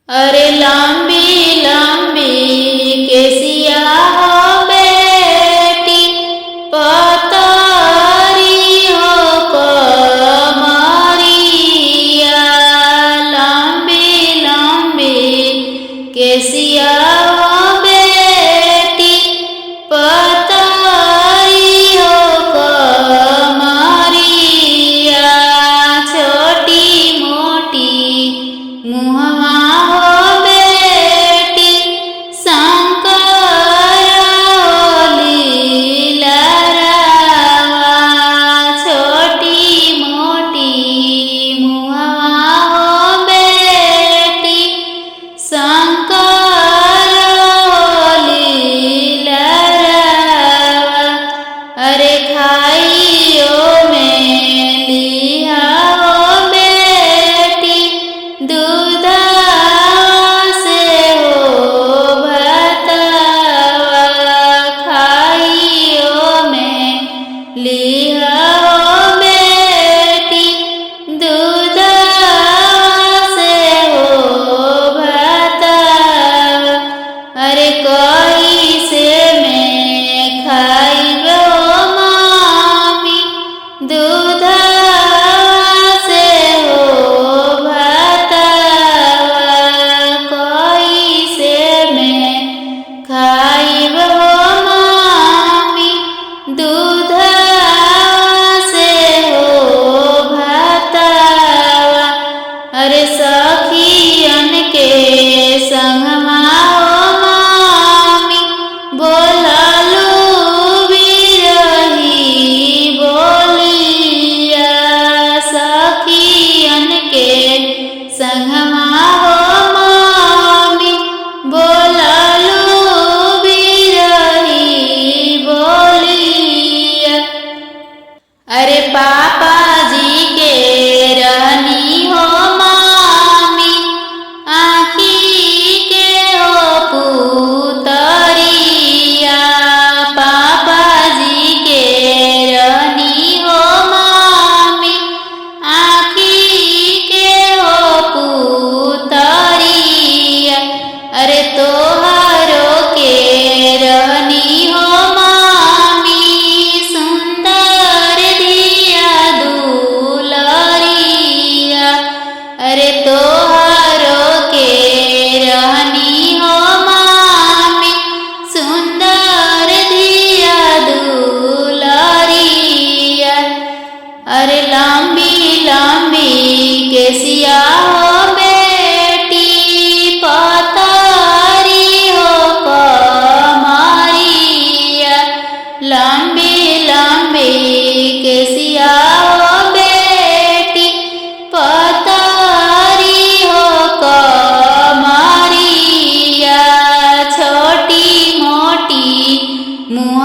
अरे लंबी लंबी केसिया हो बेटी, पतरी हो कमरिया। लंबी लंबी केसिया हो बेटी, पतरी हो कमरिया। छोटी मोटी मुहवा अरे खाइयो में लिया हो बेटी, दूधा से हो भतवा। खाइयो में लिया हो बेटी, दूधा से हो भतवा। अरे कोई से मैं खाइब दूधा से हो भतवा। कोई से मैं खाइब हो मामी, दूधा से हो भतवा। अरे सखियन के संगमा हो मामी, बोलालू बिरही बोलिया। सखियन के संगमा हो मामी, बोलालू बिरही बोलिया। अरे पापा जी के रहनी हो मामी, आँखी के हो पुतरिया। पापा जी के रहनी हो मामी, आँखी के हो पुतरिया। अरे तोहरो के रहनी हो मामी, सुंदर दिया दुलरिया। अरे तोहरो के रहनी हो मामी, सुंदर दिया दुलरिया। अरे लंबी लंबी केसिया हो बेटी, पतरी हो कमरिया। लंबी लंबी केसिया हो बेटी, पतरी हो कमरिया। छोटी मोटी मुँह